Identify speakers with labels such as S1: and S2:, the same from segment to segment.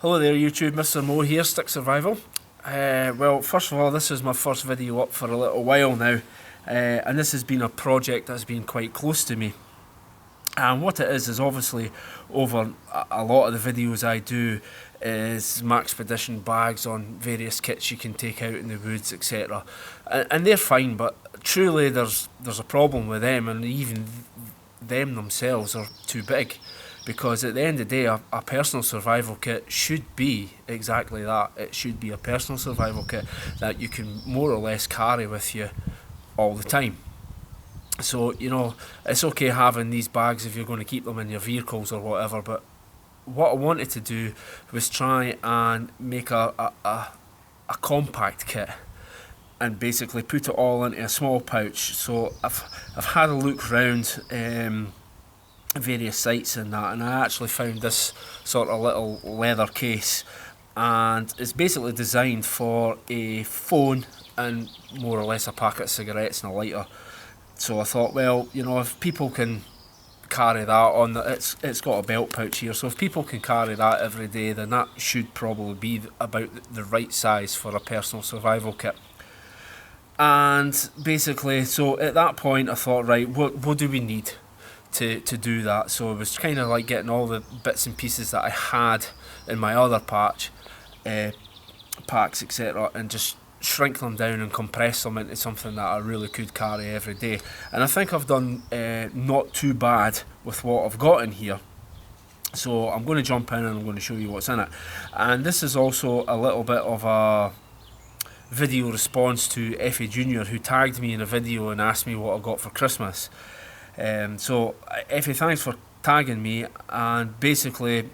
S1: Hello there YouTube, Mr. Mo here, Stick Survival. Well, first of all, this is my first video up for a little while now, and this has been a project that's been quite close to me. And what it is obviously over a lot of the videos I do is Maxpedition bags on various kits you can take out in the woods, etc. And they're fine, but truly there's a problem with them, and even them themselves are too big. Because at the end of the day, a personal survival kit should be exactly that. It should be a personal survival kit that you can more or less carry with you all the time. So, you know, it's okay having these bags if you're going to keep them in your vehicles or whatever, but what I wanted to do was try and make a compact kit and basically put it all into a small pouch. So I've had a look round various sites and that, and I actually found this sort of little leather case, and it's basically designed for a phone and more or less a packet of cigarettes and a lighter. So I thought, well, you know, if people can carry that on, it's got a belt pouch here, so if people can carry that every day, then that should probably be about the right size for a personal survival kit. And basically, so at that point I thought, right, what do we need to do that? So it was kind of like getting all the bits and pieces that I had in my other packs, etc., and just shrink them down and compress them into something that I really could carry every day. And I think I've done not too bad with what I've got in here. So I'm going to jump in and I'm going to show you what's in it. And this is also a little bit of a video response to Effie Jr., who tagged me in a video and asked me what I got for Christmas. So Effie, thanks for tagging me, and basically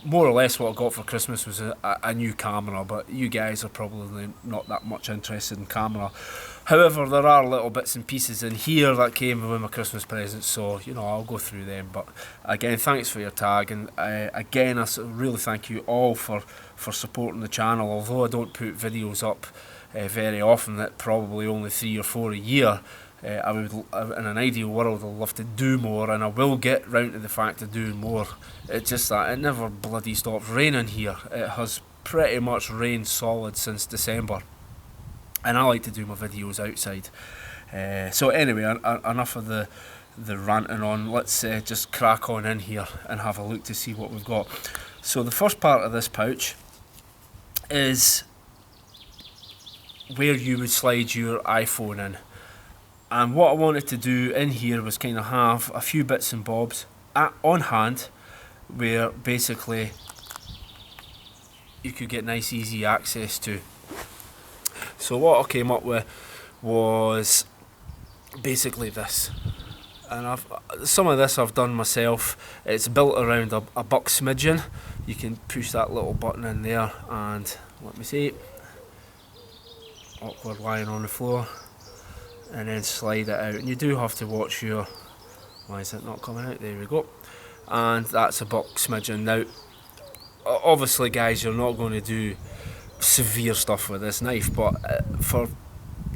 S1: more or less what I got for Christmas was a new camera, but you guys are probably not that much interested in camera. However, there are little bits and pieces in here that came with my Christmas presents, so you know, I'll go through them. But again, thanks for your tag, and again, I really thank you all for supporting the channel. Although I don't put videos up very often, that probably only 3 or 4 a year, I would, in an ideal world, I'd love to do more, and I will get round to the fact of doing more. It's just that it never bloody stops raining here. It has pretty much rained solid since December, and I like to do my videos outside. So anyway, enough of the ranting on. Let's just crack on in here and have a look to see what we've got. So the first part of this pouch is where you would slide your iPhone in. And what I wanted to do in here was kind of have a few bits and bobs on hand, where basically you could get nice easy access to. So what I came up with was basically this, and some of this I've done myself. It's built around a buck smidgen. You can push that little button in there and, let me see, awkward lying on the floor, and then slide it out. And you do have to watch your, why is it not coming out? There we go. And that's a buck smidgen. Now obviously guys, you're not going to do severe stuff with this knife, but for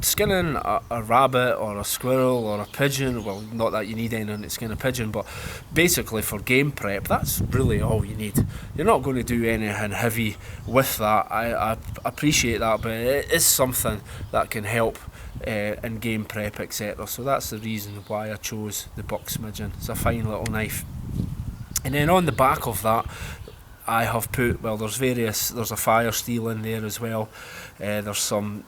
S1: skinning a rabbit or a squirrel or a pigeon, well, not that you need anything to skin a pigeon, but basically for game prep, that's really all you need. You're not going to do anything heavy with that. I appreciate that, but it is something that can help in game prep, etc. So that's the reason why I chose the buck smidgen. It's a fine little knife. And then on the back of that, I have put, well, there's a fire steel in there as well. There's some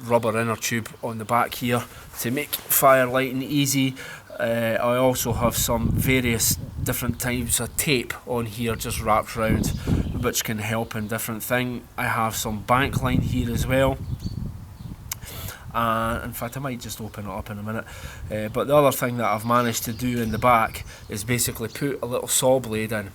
S1: rubber inner tube on the back here to make fire lighting easy. I also have some various different types of tape on here just wrapped around, which can help in different things. I have some bank line here as well. In fact, I might just open it up in a minute. But the other thing that I've managed to do in the back is basically put a little saw blade in,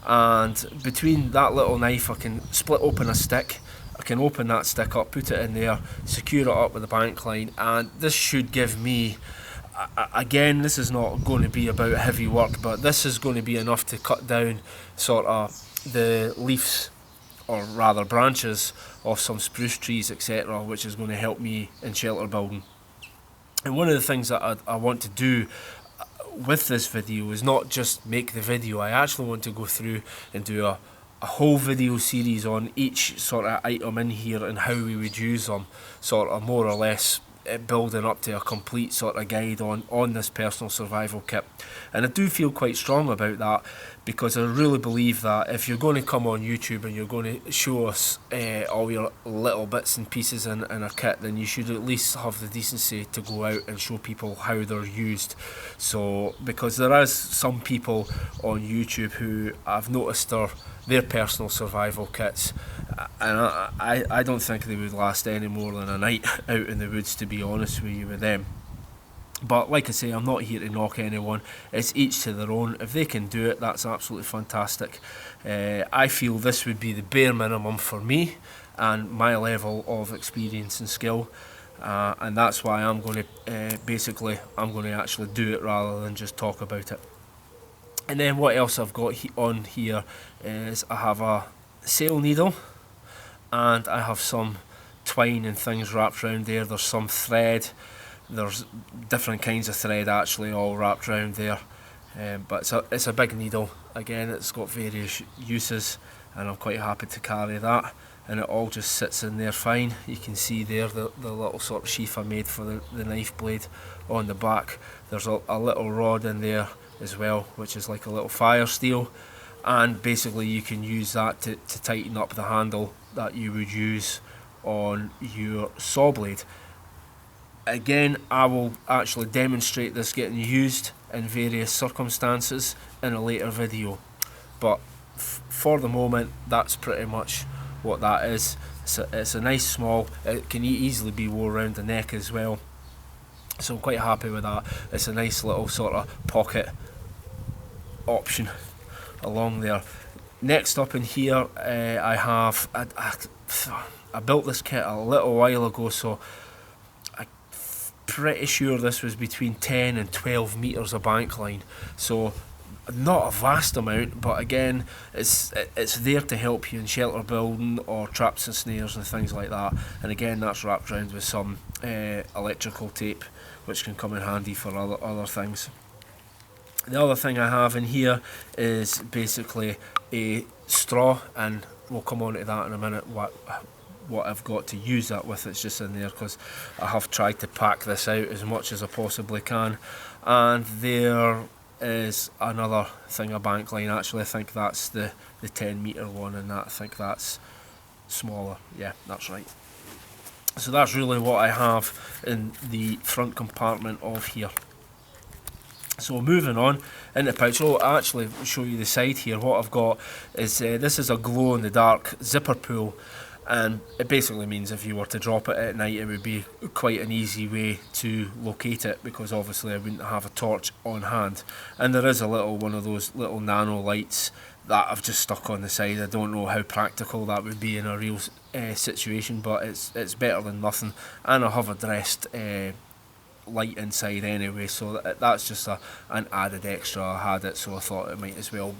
S1: and between that little knife I can split open a stick. I can open that stick up, put it in there, secure it up with a bank line, and this should give me, again, this is not going to be about heavy work, but this is going to be enough to cut down sort of the leaves, or rather branches, of some spruce trees, etc., which is going to help me in shelter building. And one of the things that I want to do with this video is not just make the video. I actually want to go through and do a a whole video series on each sort of item in here and how we would use them, sort of more or less building up to a complete sort of guide on this personal survival kit. And I do feel quite strong about that, because I really believe that if you're going to come on YouTube and you're going to show us all your little bits and pieces in a kit, then you should at least have the decency to go out and show people how they're used. So, because there is some people on YouTube who I've noticed their personal survival kits, and I don't think they would last any more than a night out in the woods, to be honest with you, with them. But like I say, I'm not here to knock anyone. It's each to their own. If they can do it, that's absolutely fantastic. I feel this would be the bare minimum for me and my level of experience and skill, and that's why I'm going to I'm going to actually do it rather than just talk about it. And then what else I've got on here is I have a sail needle, and I have some twine and things wrapped around there. There's some thread. There's different kinds of thread actually all wrapped around there, but it's a big needle. Again, it's got various uses, and I'm quite happy to carry that, and it all just sits in there fine. You can see there the little sort of sheath I made for the knife blade on the back. There's a little rod in there as well, which is like a little fire steel, and basically you can use that to tighten up the handle that you would use on your saw blade. Again, I will actually demonstrate this getting used in various circumstances in a later video, but for the moment that's pretty much what that is. It's a nice small, it can easily be worn around the neck as well, so I'm quite happy with that. It's a nice little sort of pocket option along there. Next up in here, I have I built this kit a little while ago, so pretty sure this was between 10 and 12 meters of bank line, so not a vast amount, but again it's there to help you in shelter building or traps and snares and things like that. And again, that's wrapped around with some electrical tape, which can come in handy for other things. The other thing I have in here is basically a straw, and we'll come on to that in a minute, what I've got to use that with. It's just in there because I have tried to pack this out as much as I possibly can. And there is another thing of bank line. Actually, I think that's the 10 meter one, and that I think that's smaller. Yeah, that's right. So that's really what I have in the front compartment of here. So moving on in the pouch, I'll actually show you the side here. What I've got is this is a glow in the dark zipper pull, and it basically means if you were to drop it at night, it would be quite an easy way to locate it, because obviously I wouldn't have a torch on hand. And there is a little one of those little nano lights that I've just stuck on the side. I don't know how practical that would be in a real situation, but it's better than nothing. And I have a dressed light inside anyway, so that's just an added extra. I had it, so I thought it might as well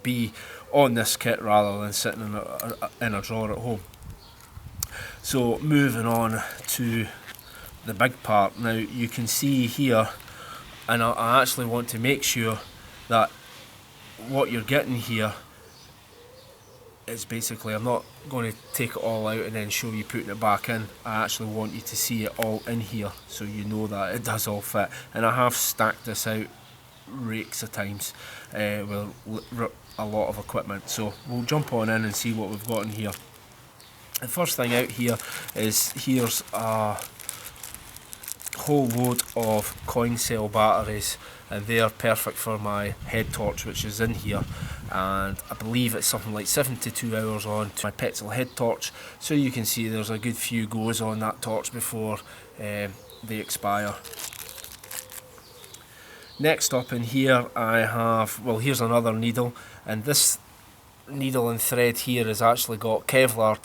S1: be on this kit rather than sitting in a drawer at home. So moving on to the big part. Now you can see here, and I actually want to make sure that what you're getting here is basically, I'm not going to take it all out and then show you putting it back in. I actually want you to see it all in here so you know that it does all fit. And I have stacked this out rakes of times with a lot of equipment, so we'll jump on in and see what we've got in here. The first thing out here is, here's a whole load of coin cell batteries, and they're perfect for my head torch, which is in here, and I believe it's something like 72 hours on to my petrol head torch, so you can see there's a good few goes on that torch before they expire. Next up in here I have, well, here's another needle, and this needle and thread here has actually got Kevlar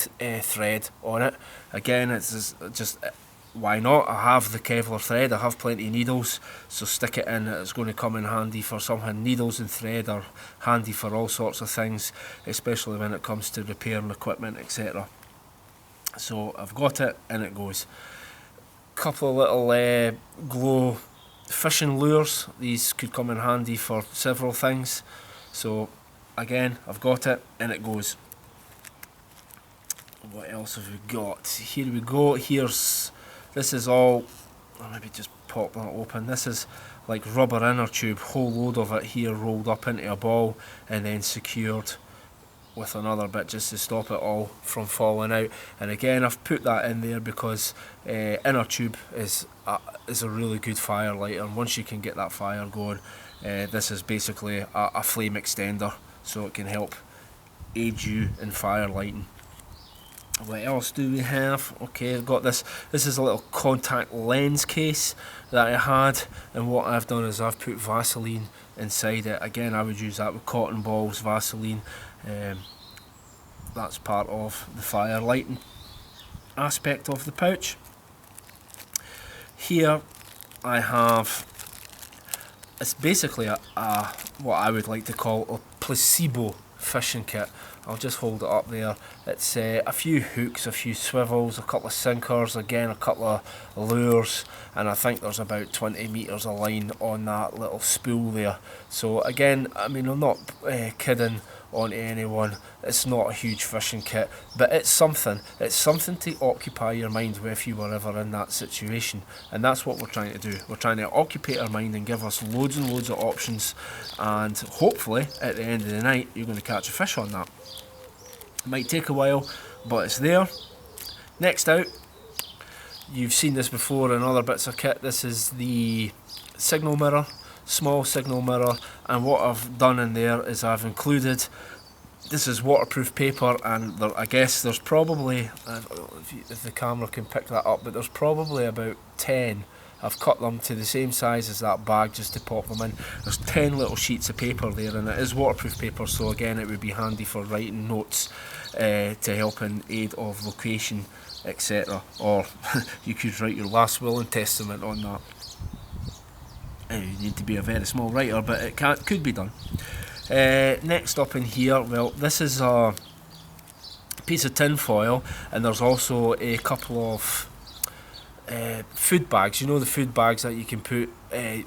S1: thread on it. Again, it's just why not? I have the Kevlar thread, I have plenty of needles, so stick it in. It's going to come in handy for something. Needles and thread are handy for all sorts of things, especially when it comes to repairing equipment, etc. So I've got it, and it goes. Couple of little glow fishing lures. These could come in handy for several things. So again, I've got it, and it goes. What else have we got? Here we go. This is all, I'll maybe just pop that open. This is like rubber inner tube, whole load of it here rolled up into a ball and then secured with another bit just to stop it all from falling out. And again, I've put that in there because inner tube is a really good fire lighter, and once you can get that fire going, this is basically a flame extender, so it can help aid you in fire lighting. What else do we have? Okay, I've got this. This is a little contact lens case that I had, and what I've done is I've put Vaseline inside it. Again, I would use that with cotton balls, Vaseline. That's part of the fire lighting aspect of the pouch. Here I have, it's basically a what I would like to call a placebo fishing kit. I'll just hold it up there. It's a few hooks, a few swivels, a couple of sinkers, again a couple of lures, and I think there's about 20 metres of line on that little spool there. So again, I mean, I'm not kidding on anyone, it's not a huge fishing kit, but it's something to occupy your mind if you were ever in that situation, and that's what we're trying to do. We're trying to occupy our mind and give us loads and loads of options, and hopefully at the end of the night you're going to catch a fish on that. It might take a while, but it's there. Next out, you've seen this before in other bits of kit, this is the signal mirror, small signal mirror, and what I've done in there is I've included, this is waterproof paper, and I guess there's probably, if the camera can pick that up, but there's probably about 10. I've cut them to the same size as that bag just to pop them in. There's 10 little sheets of paper there, and it is waterproof paper, so again it would be handy for writing notes to help in aid of location, etc. Or you could write your last will and testament on that. You need to be a very small writer, but it could be done. Next up in here, well, this is a piece of tin foil, and there's also a couple of food bags. You know, the food bags that you can put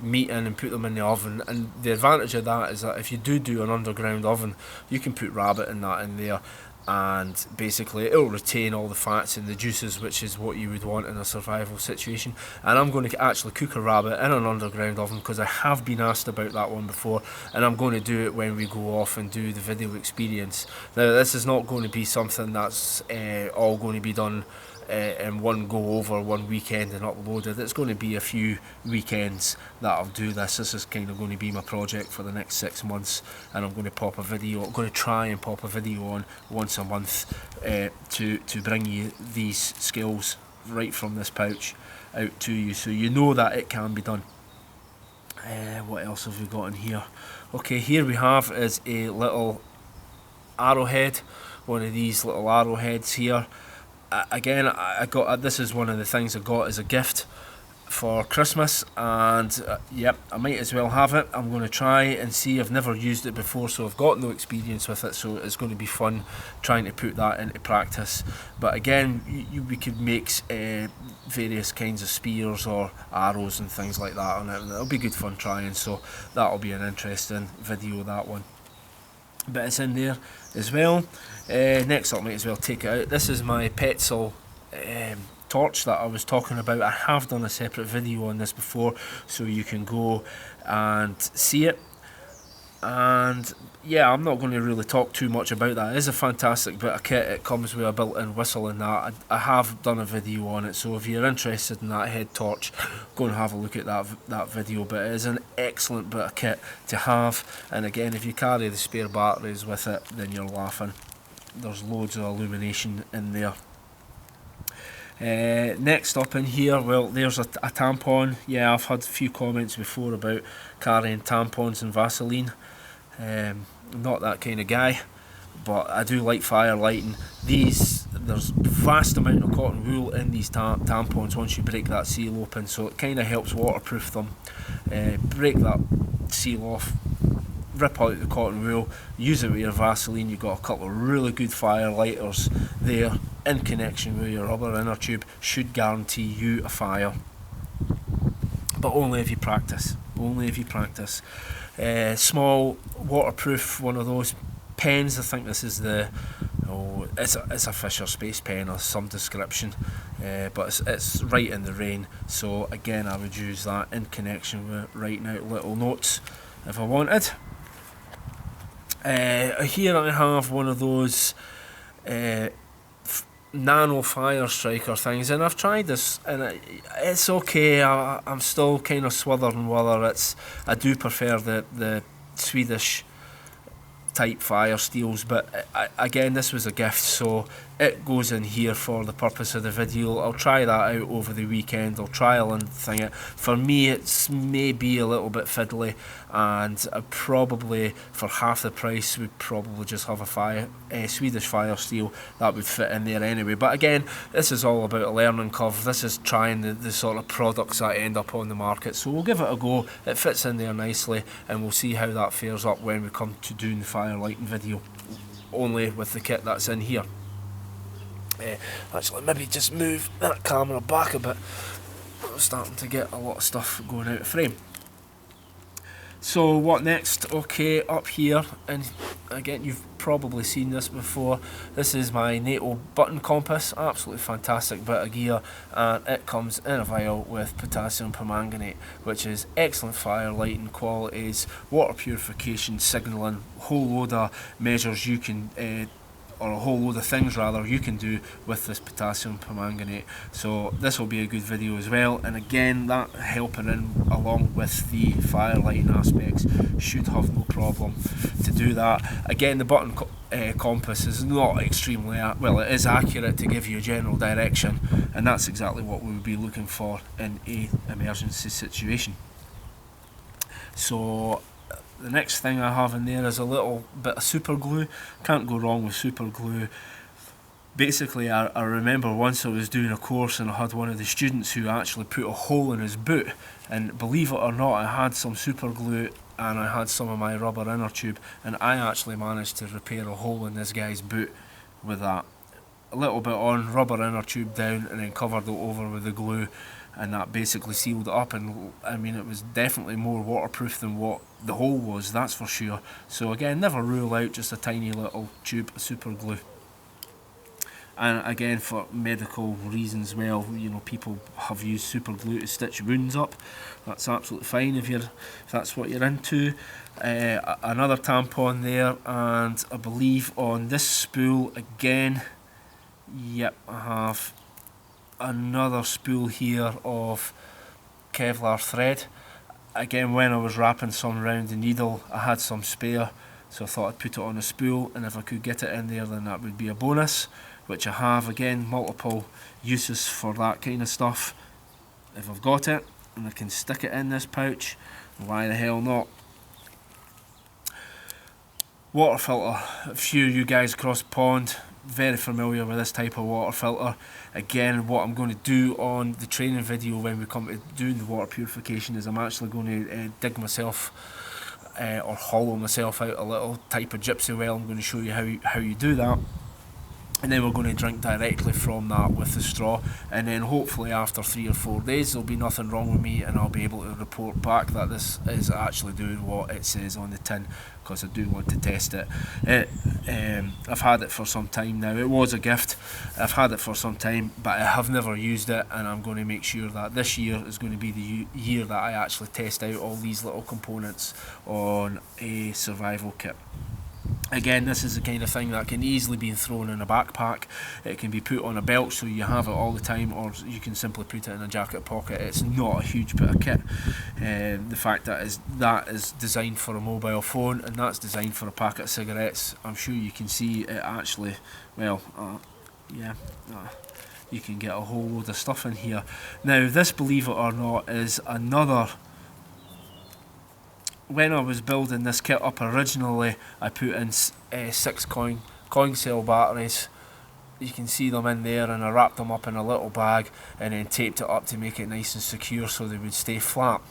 S1: meat in and put them in the oven, and the advantage of that is that if you do an underground oven, you can put rabbit and that in there, and basically it'll retain all the fats and the juices, which is what you would want in a survival situation. And I'm going to actually cook a rabbit in an underground oven because I have been asked about that one before, and I'm going to do it when we go off and do the video experience. Now, this is not going to be something that's all going to be done in one go over one weekend and uploaded. It's going to be a few weekends that I'll do this. This is kind of going to be my project for the next 6 months, and I'm going to pop a video. I'm going to try and pop a video on once a month to bring you these skills right from this pouch out to you, so you know that it can be done. What else have we got in here? Okay, here we have is a little arrowhead, one of these little arrowheads here. Again, I got this is one of the things I got as a gift for Christmas, and yep, I might as well have it. I'm going to try and see. I've never used it before, so I've got no experience with it, so it's going to be fun trying to put that into practice. But again, we could make various kinds of spears or arrows and things like that on it, and it'll be good fun trying, so that'll be an interesting video, that one. But it's in there as well. Next up, might as well take it out. This is my Petzl torch that I was talking about. I have done a separate video on this before, so you can go and see it. And yeah, I'm not going to really talk too much about that. It is a fantastic bit of kit. It comes with a built-in whistle and that. I have done a video on it, so if you're interested in that head torch, go and have a look at that video. But it is an excellent bit of kit to have, and again, if you carry the spare batteries with it, then you're laughing. There's loads of illumination in there. Next up in here, well, there's a tampon. Yeah, I've had a few comments before about carrying tampons and Vaseline. I'm not that kind of guy, but I do like fire lighting. There's vast amount of cotton wool in these tampons once you break that seal open, so it kind of helps waterproof them. Break that seal off, rip out the cotton wool, use it with your Vaseline. You've got a couple of really good fire lighters there in connection with your rubber inner tube. Should guarantee you a fire, but only if you practice. Small waterproof, one of those pens, I think this is the, oh, it's a Fisher Space pen of some description, but it's right in the rain, so again I would use that in connection with writing out little notes if I wanted. Here I have one of those nano fire striker things, and I've tried this and it's okay. I'm still kind of swithering whether I do prefer the Swedish type fire steels, but again this was a gift, so it goes in here for the purpose of the video. I'll try that out over the weekend. I'll trial and thing it. For me it's maybe a little bit fiddly, and probably for half the price would probably just have a Swedish fire steel that would fit in there anyway. But again, this is all about a learning curve. This is trying the sort of products that end up on the market, so we'll give it a go. It fits in there nicely, and we'll see how that fares up when we come to doing the fire lighting video, only with the kit that's in here. Actually, maybe just move that camera back a bit. I'm starting to get a lot of stuff going out of frame. So what next? Okay, up here, and again you've probably seen this before, this is my NATO button compass. Absolutely fantastic bit of gear, and it comes in a vial with potassium permanganate, which is excellent fire lighting qualities, water purification, signalling, whole load of measures you can or a whole load of things rather you can do with this potassium permanganate. So this will be a good video as well, and again that helping in along with the fire lighting aspects should have no problem to do that. Again, the button compass is not extremely well, it is accurate to give you a general direction, and that's exactly what we would be looking for in a emergency situation. So the next thing I have in there is a little bit of super glue. Can't go wrong with super glue. Basically, I remember once I was doing a course and I had one of the students who actually put a hole in his boot, and believe it or not, I had some super glue and I had some of my rubber inner tube, and I actually managed to repair a hole in this guy's boot with that. A little bit on, rubber inner tube down, and then covered it over with the glue, and that basically sealed it up. And I mean, it was definitely more waterproof than what the hole was, that's for sure. So again, never rule out just a tiny little tube of super glue. And again, for medical reasons, well, you know, people have used super glue to stitch wounds up. That's absolutely fine if that's what you're into. Another tampon there, and I believe on this spool again, yep, I have another spool here of Kevlar thread. Again, when I was wrapping some around the needle, I had some spare, so I thought I'd put it on a spool, and if I could get it in there then that would be a bonus, which I have. Again, multiple uses for that kind of stuff. If I've got it and I can stick it in this pouch, why the hell not? Water filter. A few of you guys across the pond very familiar with this type of water filter. Again, what I'm going to do on the training video when we come to doing the water purification is I'm actually going to dig myself or hollow myself out a little type of gypsy well. I'm going to show you how you do that, and then we're going to drink directly from that with the straw, and then hopefully after 3 or 4 days there'll be nothing wrong with me, and I'll be able to report back that this is actually doing what it says on the tin, because I do want to test it. I've had it for some time now. It was a gift. I've had it for some time, but I have never used it, and I'm going to make sure that this year is going to be the year that I actually test out all these little components on a survival kit. Again, this is the kind of thing that can easily be thrown in a backpack. It can be put on a belt so you have it all the time, or you can simply put it in a jacket pocket. It's not a huge bit of kit. The fact that is designed for a mobile phone, and that's designed for a packet of cigarettes. I'm sure you can see it actually, well, you can get a whole load of stuff in here. Now this, believe it or not, is another. When I was building this kit up originally, I put in 6 coin cell batteries. You can see them in there, and I wrapped them up in a little bag and then taped it up to make it nice and secure so they would stay flat.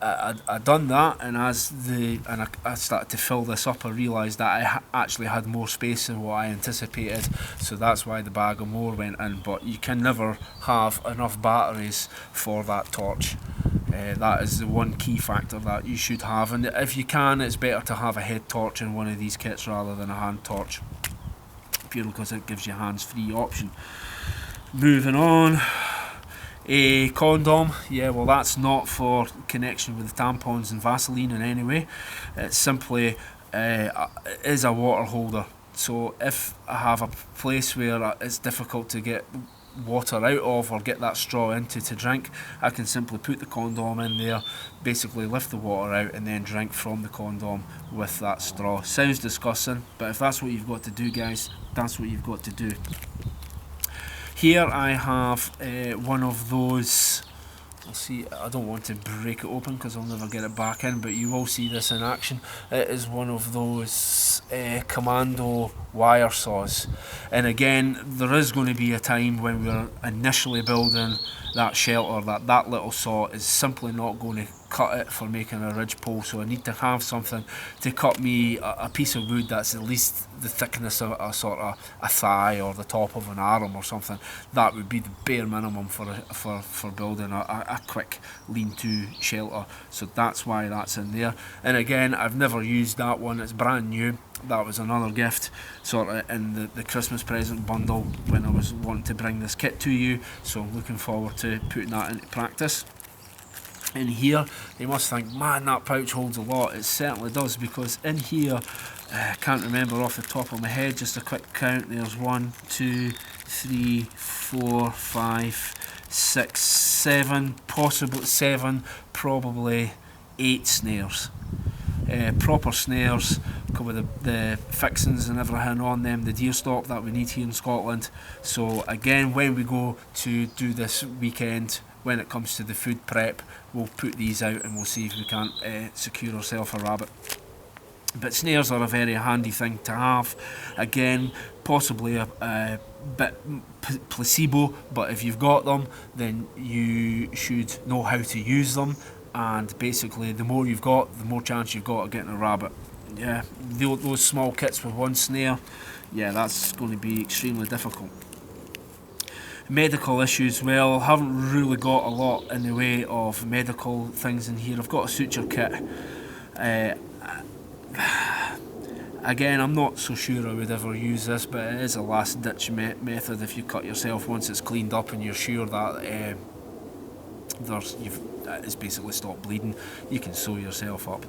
S1: I done that, and I started to fill this up, I realised that I actually had more space than what I anticipated, so that's why the bag of more went in. But you can never have enough batteries for that torch. That is the one key factor that you should have, and if you can, it's better to have a head torch in one of these kits rather than a hand torch, purely because it gives you hands-free option. Moving on, a condom. Yeah, well, that's not for connection with tampons and Vaseline in any way. It's simply is a water holder. So if I have a place where it's difficult to get water out of or get that straw into to drink, I can simply put the condom in there, basically lift the water out and then drink from the condom with that straw. Sounds disgusting, but if that's what you've got to do, guys, that's what you've got to do. Here I have one of those, I'll see, I don't want to break it open because I'll never get it back in, but you will see this in action. It is one of those commando wire saws, and again, there is going to be a time when we're initially building that shelter that little saw is simply not going to cut it for making a ridge pole, so I need to have something to cut me a piece of wood that's at least the thickness of a sort of a thigh or the top of an arm or something. That would be the bare minimum for building a quick lean-to shelter, so that's why that's in there. And again, I've never used that one, it's brand new. That was another gift sort of in the Christmas present bundle when I was wanting to bring this kit to you, so I'm looking forward to putting that into practice. In here, you must think, man, that pouch holds a lot. It certainly does, because in here, I can't remember off the top of my head, just a quick count, there's 1, 2, 3, 4, 5, 6, 7, possibly 7, probably 8 snares. Proper snares, come with the fixings and everything on them, the deer stock that we need here in Scotland. So again, when we go to do this weekend, when it comes to the food prep, we'll put these out and we'll see if we can't secure ourselves a rabbit. But snares are a very handy thing to have. Again, possibly a bit placebo, but if you've got them, then you should know how to use them. And basically, the more you've got, the more chance you've got of getting a rabbit. Yeah, those small kits with one snare, yeah, that's going to be extremely difficult. Medical issues, well, haven't really got a lot in the way of medical things in here. I've got a suture kit. Again, I'm not so sure I would ever use this, but it is a last ditch method if you cut yourself once it's cleaned up and you're sure that it's basically stopped bleeding. You can sew yourself up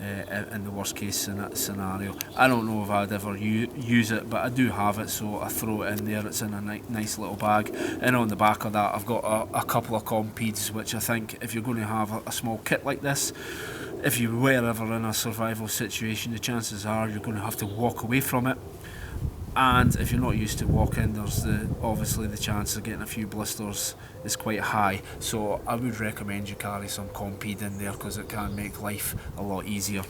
S1: in the worst case scenario. I don't know if I'd ever use it, but I do have it, so I throw it in there. It's in a nice little bag, and on the back of that I've got a couple of compeeds, which I think if you're going to have a small kit like this, if you were ever in a survival situation, the chances are you're going to have to walk away from it. And if you're not used to walking, there's obviously the chance of getting a few blisters is quite high. So I would recommend you carry some Compeed in there, because it can make life a lot easier.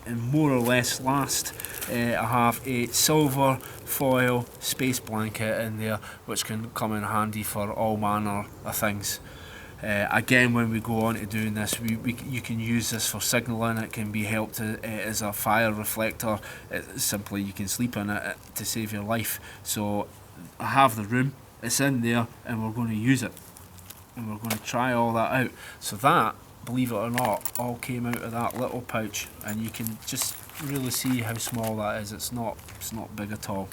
S1: And more or less last, I have a silver foil space blanket in there, which can come in handy for all manner of things. Again, when we go on to doing this, you can use this for signalling. It can be helped as a fire reflector. Simply, you can sleep in it to save your life. So I have the room, it's in there, and we're going to use it. And we're going to try all that out. So that, believe it or not, all came out of that little pouch. And you can just really see how small that is. It's not big at all.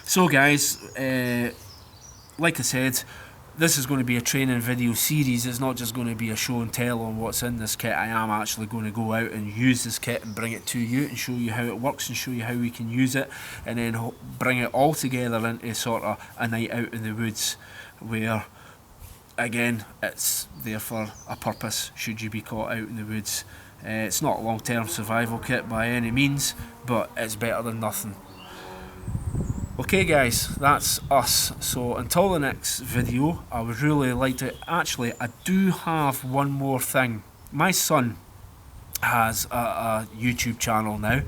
S1: So guys, like I said, this is going to be a training video series. It's not just going to be a show and tell on what's in this kit. I am actually going to go out and use this kit and bring it to you and show you how it works and show you how we can use it, and then bring it all together into sort of a night out in the woods where, again, it's there for a purpose should you be caught out in the woods. It's not a long-term survival kit by any means, but it's better than nothing. Okay guys, that's us. So until the next video, I would really like to, actually I do have one more thing. My son has a YouTube channel now,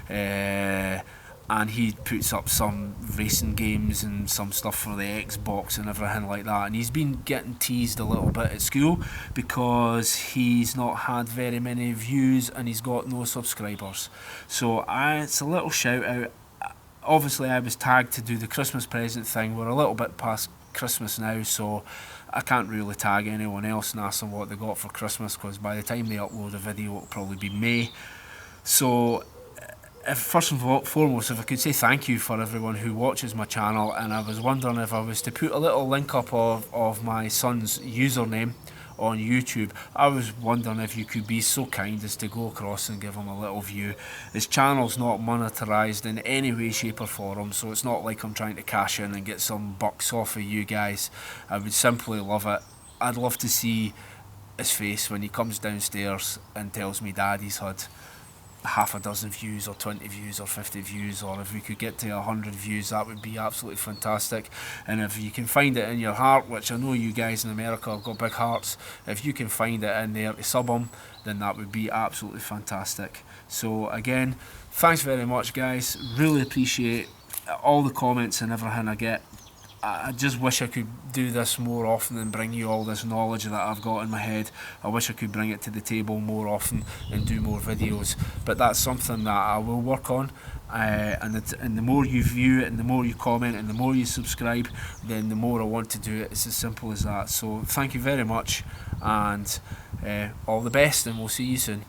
S1: and he puts up some racing games and some stuff for the Xbox and everything like that, and he's been getting teased a little bit at school because he's not had very many views and he's got no subscribers. So it's a little shout out. Obviously I was tagged to do the Christmas present thing. We're a little bit past Christmas now, so I can't really tag anyone else and ask them what they got for Christmas, because by the time they upload a video it'll probably be May. So first and foremost, if I could say thank you for everyone who watches my channel, and I was wondering if I was to put a little link up of my son's username on YouTube, I was wondering if you could be so kind as to go across and give him a little view. His channel's not monetarised in any way, shape or form, so it's not like I'm trying to cash in and get some bucks off of you guys. I would simply love it. I'd love to see his face when he comes downstairs and tells me Daddy's had half a dozen views or 20 views or 50 views, or if we could get to 100 views, that would be absolutely fantastic. And if you can find it in your heart, which I know you guys in America have got big hearts, if you can find it in there to sub them, then that would be absolutely fantastic. So again, thanks very much guys, really appreciate all the comments and everything I get. I just wish I could do this more often and bring you all this knowledge that I've got in my head. I wish I could bring it to the table more often and do more videos, but that's something that I will work on. And the more you view it and the more you comment and the more you subscribe, then the more I want to do it. It's as simple as that. So thank you very much, and all the best, and we'll see you soon.